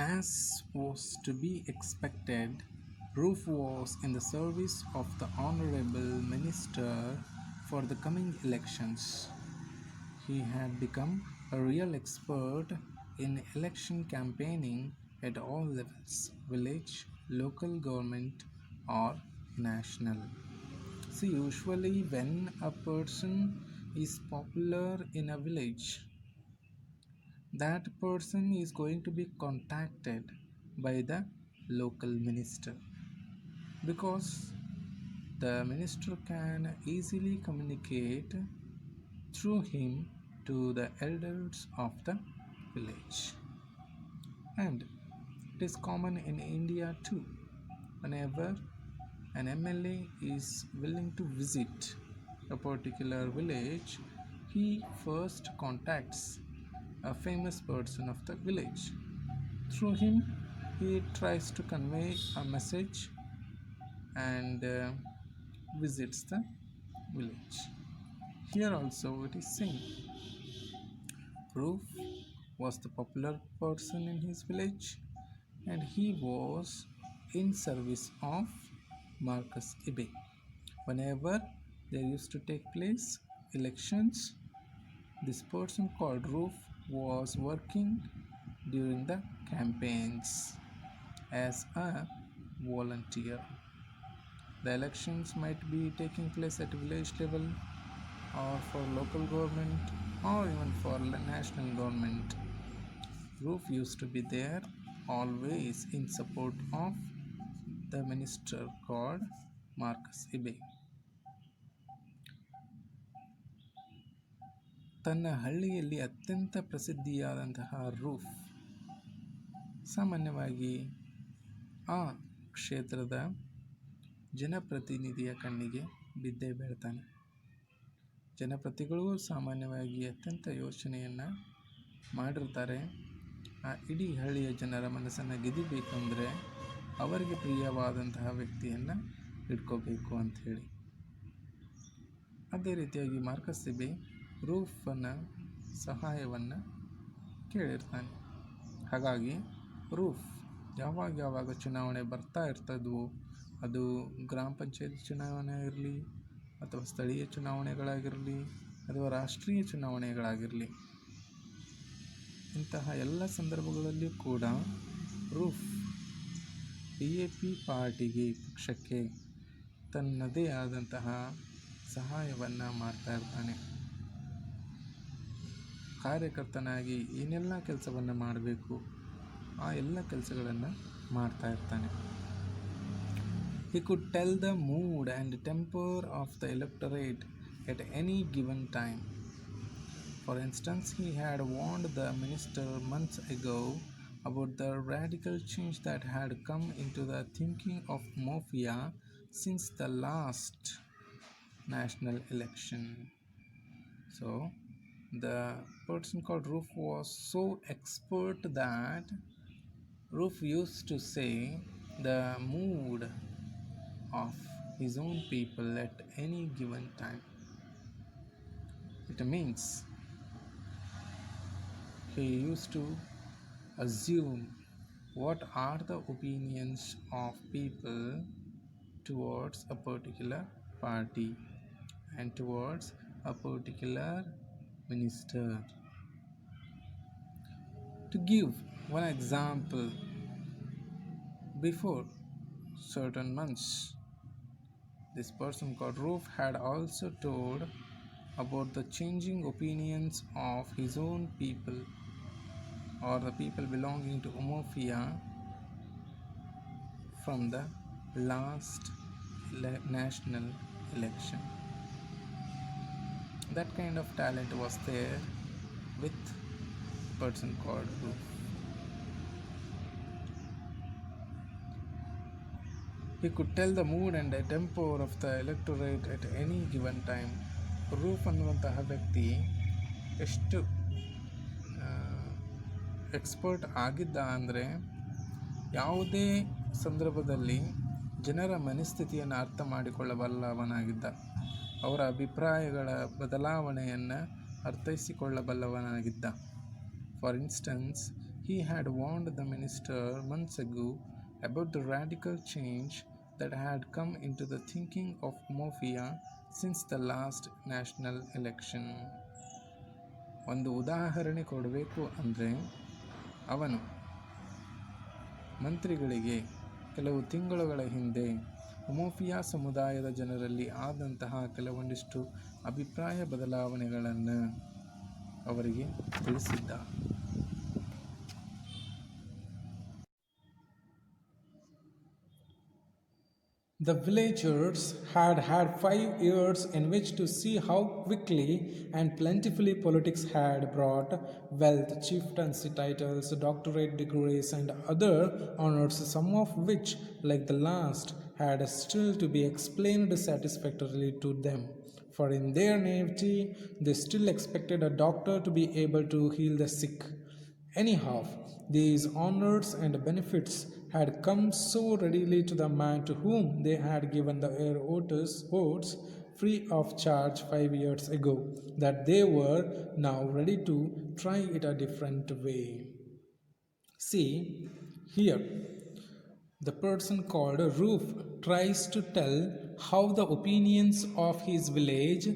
As was to be expected, Roof was in the service of the Honorable Minister for the coming elections. He had become a real expert in election campaigning at all levels village, local government, or national. See, usually, when a person is popular in a village, that person is going to be contacted by the local minister because the minister can easily communicate through him to the elders of the village. And it is common in India too. Whenever an MLA is willing to visit a particular village, he first contacts a famous person of the village. Through him, he tries to convey a message and visits the village. Here also it is same. Roof was the popular person in his village and he was in service of Marcus Ibe. Whenever there used to take place elections, this person called Roof was working during the campaigns as a volunteer. The elections might be taking place at village level or for local government or even for national government. Roof used to be there always in support of the minister called Marcus Ibe. ತನ್ನ ಹಳ್ಳಿಯಲ್ಲಿ ಅತ್ಯಂತ ಪ್ರಸಿದ್ಧಿಯಾದಂತಹ roof ಸಾಮಾನ್ಯವಾಗಿ ಆ ಕ್ಷೇತ್ರದ ಜನಪ್ರತಿನಿಧಿಯ ಕಣ್ಣಿಗೆ ಬಿದ್ದೇ ಬೀಳ್ತಾನೆ. ಜನಪ್ರತಿಗಳು ಸಾಮಾನ್ಯವಾಗಿ ಅತ್ಯಂತ ಯೋಚನೆಯನ್ನು ಮಾಡಿರ್ತಾರೆ. ಆ ಇಡೀ ಹಳ್ಳಿಯ ಜನರ ಮನಸ್ಸನ್ನು ಗೆದಿಬೇಕಂದ್ರೆ ಅವರಿಗೆ ಪ್ರಿಯವಾದಂತಹ ವ್ಯಕ್ತಿಯನ್ನು ಇಟ್ಕೋಬೇಕು ಅಂಥೇಳಿ. ಅದೇ ರೀತಿಯಾಗಿ ಮಾರ್ಕಸ್ ಇಬೆ ರೂಫನ್ನ ಸಹಾಯವನ್ನು ಕೇಳಿರ್ತಾನೆ. ಹಾಗಾಗಿ ರೂಫ್ ಯಾವಾಗ ಚುನಾವಣೆ ಬರ್ತಾ ಇರ್ತದೋ, ಅದು ಗ್ರಾಮ ಪಂಚಾಯತ್ ಚುನಾವಣೆ ಇರಲಿ ಅಥವಾ ಸ್ಥಳೀಯ ಚುನಾವಣೆಗಳಾಗಿರಲಿ ಅಥವಾ ರಾಷ್ಟ್ರೀಯ ಚುನಾವಣೆಗಳಾಗಿರಲಿ, ಇಂತಹ ಎಲ್ಲ ಸಂದರ್ಭಗಳಲ್ಲಿಯೂ ಕೂಡ ರೂಫ್ PAP ಪಾರ್ಟಿಗೆ, ಪಕ್ಷಕ್ಕೆ ತನ್ನದೇ ಆದಂತಹ ಸಹಾಯವನ್ನು ಮಾಡ್ತಾ ಇರ್ತಾನೆ. ಕಾರ್ಯಕರ್ತನಾಗಿ ಏನೆಲ್ಲ ಕೆಲಸವನ್ನು ಮಾಡಬೇಕು ಆ ಎಲ್ಲ ಕೆಲಸಗಳನ್ನು ಮಾಡ್ತಾ ಇರ್ತಾನೆ. He could tell the mood and temper of the electorate at any given time. For instance, he had warned the minister months ago about the radical change that had come into the thinking of Mafia since the last national election. So, the person called Roof was so expert that Roof used to say the mood of his own people at any given time. It means he used to assume what are the opinions of people towards a particular party and towards a particular minister. To give one example, before certain months, this person called Roof had also told about the changing opinions of his own people or the people belonging to Umofia from the last national election. That kind of talent was there with the person called Roof. He could tell the mood and the tempo of the electorate at any given time. Roof ಅನ್ನುವಂತಹ ವ್ಯಕ್ತಿ ಎಷ್ಟು expert ಆಗಿದ್ದ ಅಂದರೆ ಯಾವುದೇ ಸಂದರ್ಭದಲ್ಲಿ ಜನರ ಮನಸ್ಥಿತಿಯನ್ನು ಅರ್ಥ ಮಾಡಿಕೊಳ್ಳಬಲ್ಲವನಾಗಿದ್ದ, ಅವರ ಅಭಿಪ್ರಾಯಗಳ ಬದಲಾವಣೆಯನ್ನು ಅರ್ಥೈಸಿಕೊಳ್ಳಬಲ್ಲವನಾಗಿದ್ದ. For instance, He had warned the minister months ago about the radical change that had come into the thinking of Mofia since the last national election. ಒಂದು ಉದಾಹರಣೆ ಕೊಡಬೇಕು ಅಂದರೆ, ಅವನು ಮಂತ್ರಿಗಳಿಗೆ ಕೆಲವು ತಿಂಗಳುಗಳ ಹಿಂದೆ ಉಮೋಫಿಯಾ ಸಮುದಾಯದ ಜನರಲ್ಲಿ ಆದಂತಹ ಕೆಲವೊಂದಿಷ್ಟು ಅಭಿಪ್ರಾಯ ಬದಲಾವಣೆಗಳನ್ನು ಅವರಿಗೆ ತಿಳಿಸಿದ್ದ. The villagers had had 5 years in which to see how quickly and plentifully politics had brought wealth, chieftaincy titles, doctorate degrees, and other honors, some of which, like the last, had still to be explained satisfactorily to them. For in their naivety, they still expected a doctor to be able to heal the sick. Anyhow, these honors and benefits had come so readily to the man to whom they had given their votes free of charge 5 years ago, that they were now ready to try it a different way. See, here, the person called Roof tries to tell how the opinions of his village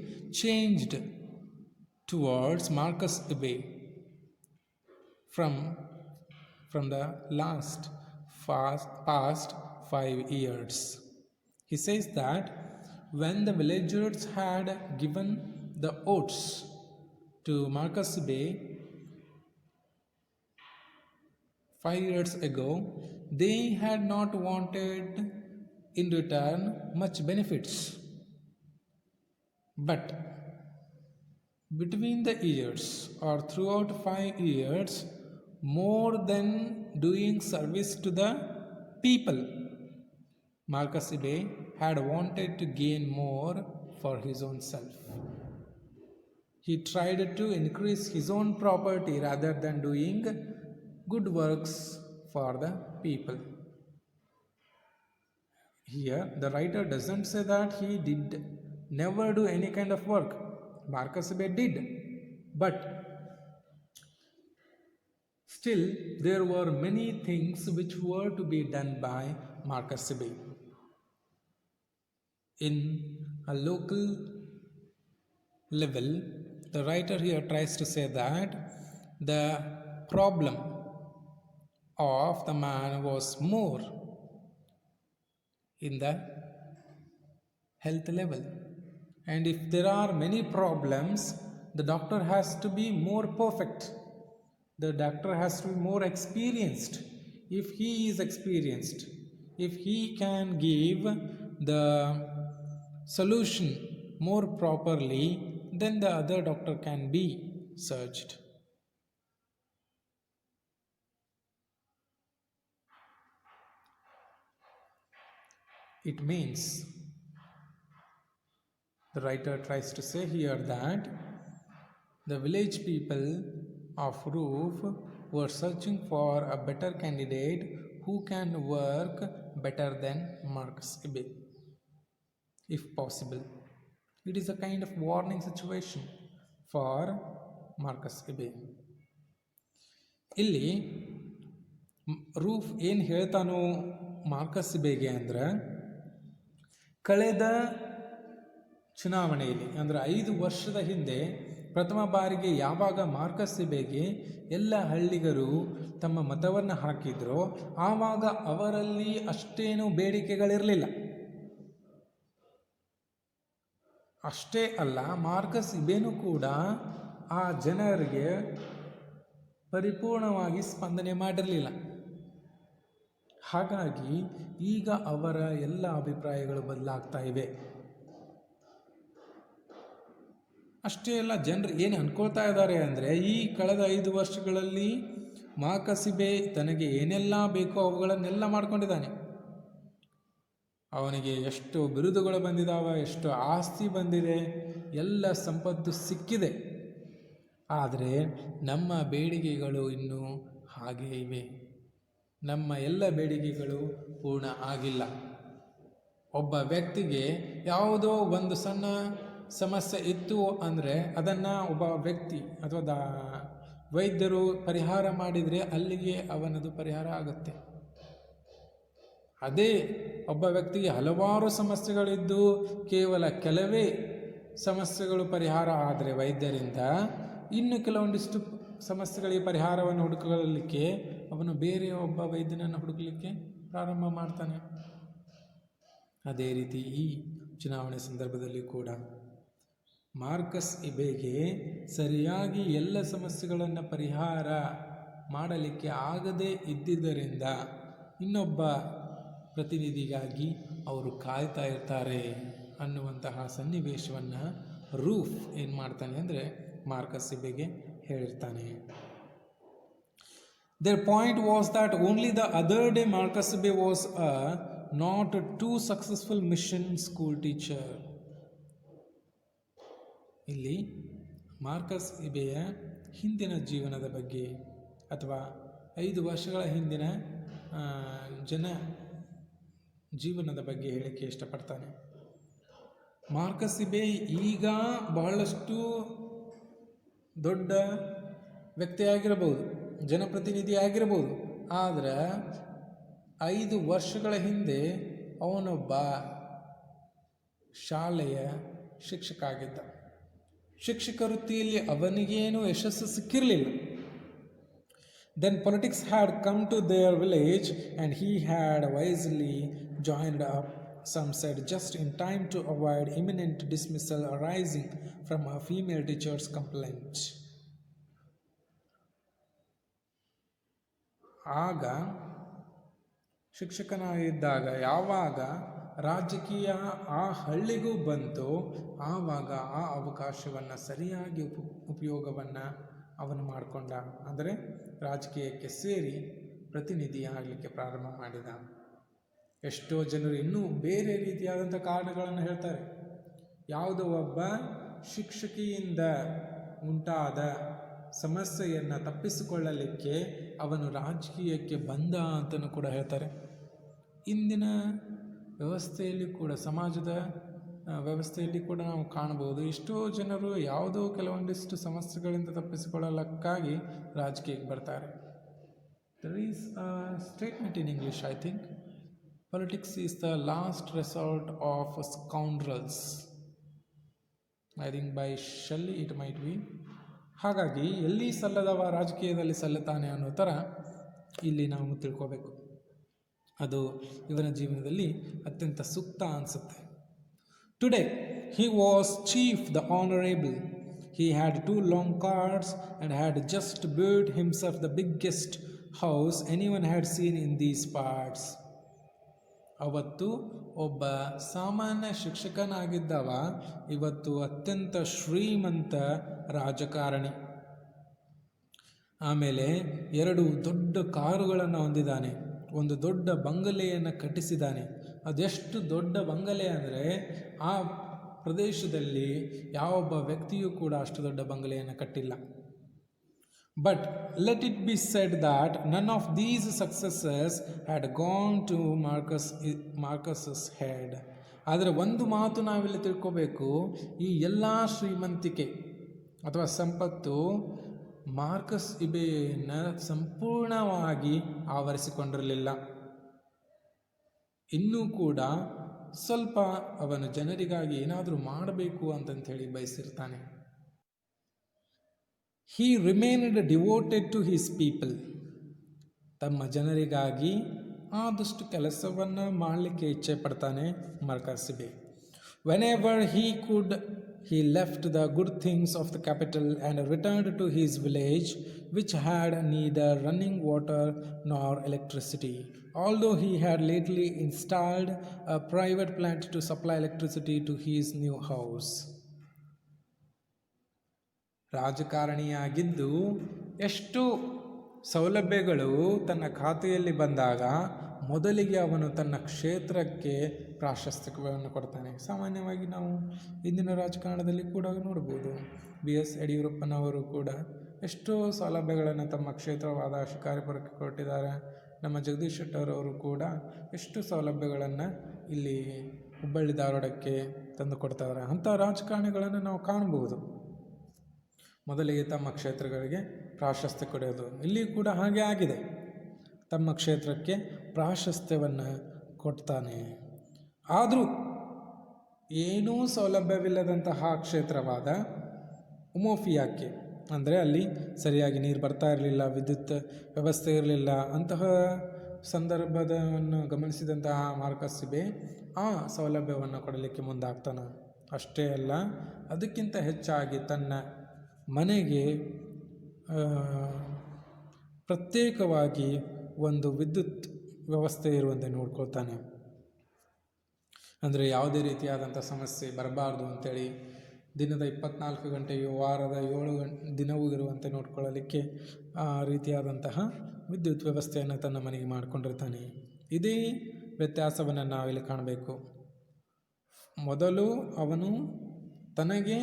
changed towards Marcus Abbey from the past 5 years. He says that when the villagers had given the oaths to Marcus Abbey 5 years ago, they had not wanted in return much benefits. But between the years, or throughout 5 years, more than doing service to the people, Marcus Abbey had wanted to gain more for his own self. He tried to increase his own property rather than doing good works for the people. Here, the writer doesn't say that he did never do any kind of work. Marcus Abbey did, but still there were many things which were to be done by Marcus Abbey. In a local level, the writer here tries to say that the problem of the man was more in the health level. And if there are many problems, the doctor has to be more perfect. The doctor has to be more experienced. If he is experienced, if he can give the solution more properly, then the other doctor can be searched. It means, the writer tries to say here that the village people of Roof were searching for a better candidate who can work better than Marcus Abbey, if possible. It is a kind of warning situation for Marcus Abbey. ಇಲ್ಲಿ roof ಏನು ಹೇಳ್ತಾನೋ Marcus ಅಬ್ಬೆಗೆ ಅಂದ್ರೆ, ಕಳೆದ ಚುನಾವಣೆಯಲ್ಲಿ ಅಂದರೆ 5 ವರ್ಷದ ಹಿಂದೆ ಪ್ರಥಮ ಬಾರಿಗೆ ಯಾವಾಗ ಮಾರ್ಕಸ್ ಅಬ್ಬೆಗೆ ಎಲ್ಲ ಹಳ್ಳಿಗರು ತಮ್ಮ ಮತವನ್ನು ಹಾಕಿದ್ರೋ ಆವಾಗ ಅವರಲ್ಲಿ ಅಷ್ಟೇನೂ ಬೇಡಿಕೆಗಳಿರಲಿಲ್ಲ. ಅಷ್ಟೇ ಅಲ್ಲ, ಮಾರ್ಕಸ್ ಅಬ್ಬೆನೂ ಕೂಡ ಆ ಜನರಿಗೆ ಪರಿಪೂರ್ಣವಾಗಿ ಸ್ಪಂದನೆ ಮಾಡಿರಲಿಲ್ಲ. ಹಾಗಾಗಿ ಈಗ ಅವರ ಎಲ್ಲ ಅಭಿಪ್ರಾಯಗಳು ಬದಲಾಗ್ತಾ ಇವೆ. ಅಷ್ಟೇ ಅಲ್ಲ, ಜನರು ಏನು ಅನ್ಕೊಳ್ತಾ ಇದ್ದಾರೆ ಅಂದರೆ, ಈ ಕಳೆದ 5 ವರ್ಷಗಳಲ್ಲಿ ಮಾರ್ಕಸ್ ಅಬ್ಬೆ ತನಗೆ ಏನೆಲ್ಲ ಬೇಕೋ ಅವುಗಳನ್ನೆಲ್ಲ ಮಾಡ್ಕೊಂಡಿದ್ದಾನೆ. ಅವನಿಗೆ ಎಷ್ಟು ಬಿರುದುಗಳು ಬಂದಿದ್ದಾವೆ, ಎಷ್ಟು ಆಸ್ತಿ ಬಂದಿದೆ, ಎಲ್ಲ ಸಂಪತ್ತು ಸಿಕ್ಕಿದೆ. ಆದರೆ ನಮ್ಮ ಬೇಡಿಕೆಗಳು ಇನ್ನೂ ಹಾಗೇ ಇವೆ. ನಮ್ಮ ಎಲ್ಲ ಬೇಡಿಕೆಗಳು ಪೂರ್ಣ ಆಗಿಲ್ಲ. ಒಬ್ಬ ವ್ಯಕ್ತಿಗೆ ಯಾವುದೋ ಒಂದು ಸಣ್ಣ ಸಮಸ್ಯೆ ಇತ್ತು ಅಂದರೆ ಅದನ್ನು ಒಬ್ಬ ವ್ಯಕ್ತಿ ಅಥವಾ ವೈದ್ಯರು ಪರಿಹಾರ ಮಾಡಿದರೆ ಅಲ್ಲಿಗೆ ಅವನದು ಪರಿಹಾರ ಆಗುತ್ತೆ. ಅದೇ ಒಬ್ಬ ವ್ಯಕ್ತಿಗೆ ಹಲವಾರು ಸಮಸ್ಯೆಗಳಿದ್ದು ಕೇವಲ ಕೆಲವೇ ಸಮಸ್ಯೆಗಳು ಪರಿಹಾರ ಆದರೆ ವೈದ್ಯರಿಂದ, ಇನ್ನು ಕೆಲವೊಂದಿಷ್ಟು ಸಮಸ್ಯೆಗಳಿಗೆ ಪರಿಹಾರವನ್ನು ಹುಡುಕಲಿಕ್ಕೆ ಅವನು ಬೇರೆ ಒಬ್ಬ ವೈದ್ಯನನ್ನು ಹುಡುಕಲಿಕ್ಕೆ ಪ್ರಾರಂಭ ಮಾಡ್ತಾನೆ. ಅದೇ ರೀತಿ ಈ ಚುನಾವಣೆ ಸಂದರ್ಭದಲ್ಲಿ ಕೂಡ ಮಾರ್ಕಸ್ ಇಬೆಗೆ ಸರಿಯಾಗಿ ಎಲ್ಲ ಸಮಸ್ಯೆಗಳನ್ನು ಪರಿಹಾರ ಮಾಡಲಿಕ್ಕೆ ಆಗದೇ ಇದ್ದಿದ್ದರಿಂದ ಇನ್ನೊಬ್ಬ ಪ್ರತಿನಿಧಿಗಾಗಿ ಅವರು ಕಾಯ್ತಾ ಇರ್ತಾರೆ ಅನ್ನುವಂತಹ ಸನ್ನಿವೇಶವನ್ನು ರೂಫ್ ಏನು ಮಾಡ್ತಾನೆ ಅಂದರೆ Marcus ಇಬೆಗೆ ಹೇಳಿರ್ತಾನೆ. Their point was that only the other day Marcus Ibe was a not too successful mission school teacher. ಇಲ್ಲಿ ಮಾರ್ಕಸ್ ಇಬೆಯ ಹಿಂದಿನ ಜೀವನದ ಬಗ್ಗೆ ಅಥವಾ 5 ವರ್ಷಗಳ ಹಿಂದಿನ ಜೀವನದ ಬಗ್ಗೆ ಹೇಳಕ್ಕೆ ಇಷ್ಟಪಡ್ತಾನೆ. ಮಾರ್ಕಸ್ ಇಬೆ ಈಗ ಬಹಳಷ್ಟು ದೊಡ್ಡ ವ್ಯಕ್ತಿಯಾಗಿರಬಹುದು, ಜನಪ್ರತಿನಿಧಿ ಆಗಿರಬಹುದು, ಆದರೆ 5 ವರ್ಷಗಳ ಹಿಂದೆ ಅವನೊಬ್ಬ ಶಾಲೆಯ ಶಿಕ್ಷಕ ಆಗಿದ್ದ. ಶಿಕ್ಷಕ ವೃತ್ತಿಯಲ್ಲಿ ಅವನಿಗೇನು ಯಶಸ್ಸು ಸಿಕ್ಕಿರಲಿಲ್ಲ. Then politics had come to their village and he had wisely joined up, some said just in time to avoid imminent dismissal arising from a female teacher's complaint. ಆಗ ಶಿಕ್ಷಕನಾಗಿದ್ದಾಗ ಯಾವಾಗ ರಾಜಕೀಯ ಆ ಹಳ್ಳಿಗೂ ಬಂತು, ಆವಾಗ ಆ ಅವಕಾಶವನ್ನು ಸರಿಯಾಗಿ ಉಪಯೋಗವನ್ನು ಅವನು ಮಾಡಿಕೊಂಡ. ಅಂದರೆ ರಾಜಕೀಯಕ್ಕೆ ಸೇರಿ ಪ್ರತಿನಿಧಿ ಆಗಲಿಕ್ಕೆ ಪ್ರಾರಂಭ ಮಾಡಿದ. ಎಷ್ಟೋ ಜನರು ಇನ್ನೂ ಬೇರೆ ರೀತಿಯಾದಂಥ ಕಾರಣಗಳನ್ನು ಹೇಳ್ತಾರೆ. ಯಾವುದೋ ಒಬ್ಬ ಶಿಕ್ಷಕಿಯಿಂದ ಉಂಟಾದ ಸಮಸ್ಯೆಯನ್ನು ತಪ್ಪಿಸಿಕೊಳ್ಳಲಿಕ್ಕೆ ಅವನು ರಾಜಕೀಯಕ್ಕೆ ಬಂದ ಅಂತಲೂ ಕೂಡ ಹೇಳ್ತಾರೆ. ಇಂದಿನ ವ್ಯವಸ್ಥೆಯಲ್ಲಿ ಕೂಡ, ಸಮಾಜದ ವ್ಯವಸ್ಥೆಯಲ್ಲಿ ಕೂಡ ನಾವು ಕಾಣಬಹುದು, ಎಷ್ಟೋ ಜನರು ಯಾವುದೋ ಕೆಲವೊಂದಿಷ್ಟು ಸಮಸ್ಯೆಗಳಿಂದ ತಪ್ಪಿಸಿಕೊಳ್ಳಲಿಕ್ಕಾಗಿ ರಾಜಕೀಯಕ್ಕೆ ಬರ್ತಾರೆ. There is a statement in English, I think. Politics is the last resort of scoundrels. I think by Shelley it might be. ಹಾಗಾಗಿ ಎಲ್ಲಿ ಸಲ್ಲದವ ರಾಜಕೀಯದಲ್ಲಿ ಸಲ್ಲುತ್ತಾನೆ ಅನ್ನೋ ಥರ ಇಲ್ಲಿ ನಾವು ತಿಳ್ಕೋಬೇಕು. ಅದು ಇವನ ಜೀವನದಲ್ಲಿ ಅತ್ಯಂತ ಸೂಕ್ತ ಅನಿಸುತ್ತೆ. Today he was chief the honorable. He had 2 long cards and had just built himself the biggest house anyone had seen in these parts. ಅವತ್ತು ಒಬ್ಬ ಸಾಮಾನ್ಯ ಶಿಕ್ಷಕನಾಗಿದ್ದವ ಇವತ್ತು ಅತ್ಯಂತ ಶ್ರೀಮಂತ ರಾಜಕಾರಣಿ. ಆಮೇಲೆ 2 ದೊಡ್ಡ ಕಾರುಗಳನ್ನು ಹೊಂದಿದ್ದಾನೆ, ಒಂದು ದೊಡ್ಡ ಬಂಗಲೆಯನ್ನು ಕಟ್ಟಿಸಿದ್ದಾನೆ. ಅದೆಷ್ಟು ದೊಡ್ಡ ಬಂಗಲೆ ಅಂದರೆ ಆ ಪ್ರದೇಶದಲ್ಲಿ ಯಾವೊಬ್ಬ ವ್ಯಕ್ತಿಯೂ ಕೂಡ ಅಷ್ಟು ದೊಡ್ಡ ಬಂಗಲೆಯನ್ನು ಕಟ್ಟಿಲ್ಲ. But let it be said that none of these successes had gone to Marcus's head. ಆದರೆ ಒಂದು ಮಾತು ನಾವಿಲ್ಲಿ ತಿಳ್ಕೋಬೇಕು, ಈ ಎಲ್ಲ ಶ್ರೀಮಂತಿಕೆ ಅಥವಾ ಸಂಪತ್ತು ಮಾರ್ಕಸ್ ಇಬೆಯನ್ನು ಸಂಪೂರ್ಣವಾಗಿ ಆವರಿಸಿಕೊಂಡಿರಲಿಲ್ಲ. ಇನ್ನೂ ಕೂಡ ಸ್ವಲ್ಪ ಅವನು ಜನರಿಗಾಗಿ ಏನಾದರೂ ಮಾಡಬೇಕು ಅಂತಂಥೇಳಿ ಬಯಸಿರ್ತಾನೆ. He remained devoted to his people. ತಮ್ಮ ಜನರಿಗಾಗಿ ಆದಷ್ಟು ಕೆಲಸವನ್ನು ಮಾಡಲಿಕ್ಕೆ ಇಚ್ಛೆ ಪಡ್ತಾನೆ Marcus ಇಬೆ. Whenever he could, he left the good things of the capital and returned to his village, which had neither running water nor electricity, although he had lately installed a private plant to supply electricity to his new house. ರಾಜಕಾರಣಿಯಾಗಿದ್ದು ಎಷ್ಟು ಸೌಲಭ್ಯಗಳು ತನ್ನ ಖಾತೆಯಲ್ಲಿ ಬಂದಾಗ ಮೊದಲಿಗೆ ಅವನು ತನ್ನ ಕ್ಷೇತ್ರಕ್ಕೆ ಪ್ರಾಶಸ್ತ್ಯವನ್ನು ಕೊಡ್ತಾನೆ. ಸಾಮಾನ್ಯವಾಗಿ ನಾವು ಇಂದಿನ ರಾಜಕಾರಣದಲ್ಲಿ ಕೂಡ ನೋಡ್ಬೋದು. BS ಯಡಿಯೂರಪ್ಪನವರು ಕೂಡ ಎಷ್ಟೋ ಸೌಲಭ್ಯಗಳನ್ನು ತಮ್ಮ ಕ್ಷೇತ್ರವಾದ ಶಿಕಾರಿಪುರಕ್ಕೆ ಕೊಟ್ಟಿದ್ದಾರೆ. ನಮ್ಮ ಜಗದೀಶ್ ಶೆಟ್ಟರ್ ಅವರು ಕೂಡ ಎಷ್ಟು ಸೌಲಭ್ಯಗಳನ್ನು ಇಲ್ಲಿ ಹುಬ್ಬಳ್ಳಿ ಧಾರವಾಡಕ್ಕೆ ತಂದು ಕೊಡ್ತಾರೆ. ಅಂಥ ರಾಜಕಾರಣಿಗಳನ್ನು ನಾವು ಕಾಣಬಹುದು. ಮೊದಲಿಗೆ ತಮ್ಮ ಕ್ಷೇತ್ರಗಳಿಗೆ ಪ್ರಾಶಸ್ತ್ಯ ಕೊಡೋದು. ಇಲ್ಲಿ ಕೂಡ ಹಾಗೆ ಆಗಿದೆ. ತಮ್ಮ ಕ್ಷೇತ್ರಕ್ಕೆ ಪ್ರಾಶಸ್ತ್ಯವನ್ನು ಕೊಡ್ತಾನೆ. ಆದರೂ ಏನೂ ಸೌಲಭ್ಯವಿಲ್ಲದಂತಹ ಕ್ಷೇತ್ರವಾದ ಉಮೋಫಿಯಾಕ್ಕೆ, ಅಂದರೆ ಅಲ್ಲಿ ಸರಿಯಾಗಿ ನೀರು ಬರ್ತಾ ಇರಲಿಲ್ಲ, ವಿದ್ಯುತ್ ವ್ಯವಸ್ಥೆ ಇರಲಿಲ್ಲ. ಅಂತಹ ಸಂದರ್ಭವನ್ನು ಗಮನಿಸಿದಂತಹ ಮಾರ್ಕಸ್ ಸಿಬೆ ಆ ಸೌಲಭ್ಯವನ್ನು ಕೊಡಲಿಕ್ಕೆ ಮುಂದಾಗ್ತಾನೆ. ಅಷ್ಟೇ ಅಲ್ಲ, ಅದಕ್ಕಿಂತ ಹೆಚ್ಚಾಗಿ ತನ್ನ ಮನೆಗೆ ಪ್ರತ್ಯೇಕವಾಗಿ ಒಂದು ವಿದ್ಯುತ್ ವ್ಯವಸ್ಥೆ ಇರುವಂತೆ ನೋಡ್ಕೊಳ್ತಾನೆ. ಅಂದರೆ ಯಾವುದೇ ರೀತಿಯಾದಂಥ ಸಮಸ್ಯೆ ಬರಬಾರ್ದು ಅಂಥೇಳಿ ದಿನದ 24 ಗಂಟೆಯು ವಾರದ 7 ದಿನವೂ ಇರುವಂತೆ ನೋಡ್ಕೊಳ್ಳಲಿಕ್ಕೆ ಆ ರೀತಿಯಾದಂತಹ ವಿದ್ಯುತ್ ವ್ಯವಸ್ಥೆಯನ್ನು ತನ್ನ ಮನೆಗೆ ಮಾಡಿಕೊಂಡಿರ್ತಾನೆ. ಇದೇ ವ್ಯತ್ಯಾಸವನ್ನು ನಾವಿಲ್ಲಿ ಕಾಣಬೇಕು. ಮೊದಲು ಅವನು ತನಗೆ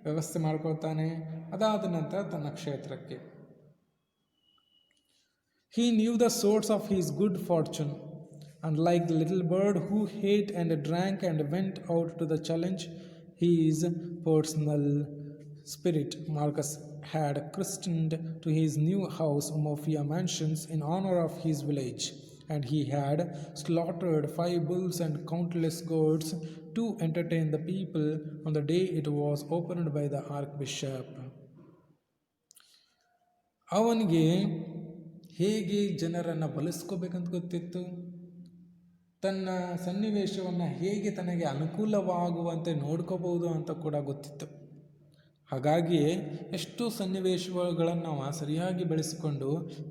ವ್ಯವಸ್ಥೆ ಮಾಡ್ಕೊಳ್ತಾನೆ, ಅದಾದ ನಂತರ ತನ್ನ ಕ್ಷೇತ್ರಕ್ಕೆ. He knew the source of his good fortune, and like the little bird who ate and drank and went out to the challenge, his personal spirit, Marcus had christened to his new house Umofia Mansions in honor of his village, and he had slaughtered 5 bulls and countless goats to entertain the people on the day it was opened by the archbishop. ಅವನಿಗೆ ಹೇಗೆ ಜನರನ್ನು ಬಳಸ್ಕೋಬೇಕಂತ ಗೊತ್ತಿತ್ತು. ತನ್ನ ಸನ್ನಿವೇಶವನ್ನು ಹೇಗೆ ತನಗೆ ಅನುಕೂಲವಾಗುವಂತೆ ನೋಡ್ಕೋಬಹುದು ಅಂತ ಕೂಡ ಗೊತ್ತಿತ್ತು. ಹಾಗಾಗಿಯೇ ಎಷ್ಟೋ ಸನ್ನಿವೇಶಗಳನ್ನು ಸರಿಯಾಗಿ ಬೆಳೆಸಿಕೊಂಡು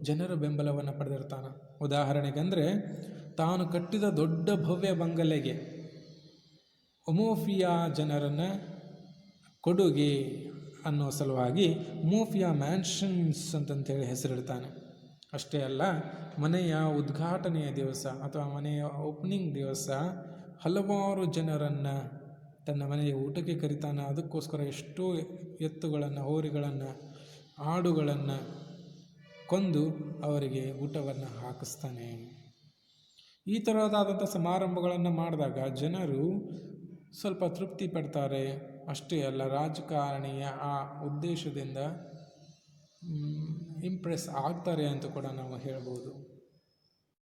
ಜನರ ಬೆಂಬಲವನ್ನು ಪಡೆದಿರ್ತಾನೆ. ಉದಾಹರಣೆಗೆಂದರೆ, ತಾನು ಕಟ್ಟಿದ ದೊಡ್ಡ ಭವ್ಯ ಬಂಗಲೆಗೆ ಉಮೋಫಿಯಾ ಜನರನ್ನು ಕೊಡುಗೆ ಅನ್ನೋ ಸಲುವಾಗಿ ಉಮೋಫಿಯಾ ಮ್ಯಾನ್ಷನ್ಸ್ ಅಂತಂತೇಳಿ ಹೆಸರಿಡ್ತಾನೆ. ಅಷ್ಟೇ ಅಲ್ಲ, ಮನೆಯ ಉದ್ಘಾಟನೆಯ ದಿವಸ ಅಥವಾ ಮನೆಯ ಓಪನಿಂಗ್ ದಿವಸ ಹಲವಾರು ಜನರನ್ನು ತನ್ನ ಮನೆಯ ಊಟಕ್ಕೆ ಕರಿತಾನೆ. ಅದಕ್ಕೋಸ್ಕರ ಎಷ್ಟೋ ಎತ್ತುಗಳನ್ನು, ಹೋರಿಗಳನ್ನು, ಆಡುಗಳನ್ನು ಕೊಂದು ಅವರಿಗೆ ಊಟವನ್ನು ಹಾಕಿಸ್ತಾನೆ. ಈ ಥರದಾದಂಥ ಸಮಾರಂಭಗಳನ್ನು ಮಾಡಿದಾಗ ಜನರು ಸ್ವಲ್ಪ ತೃಪ್ತಿ ಪಡ್ತಾರೆ. ಅಷ್ಟೇ ಅಲ್ಲ, ರಾಜಕಾರಣಿಯ ಆ ಉದ್ದೇಶದಿಂದ ಇಂಪ್ರೆಸ್ ಆಗ್ತಾರೆ ಅಂತ ಕೂಡ ನಾವು ಹೇಳ್ಬೋದು.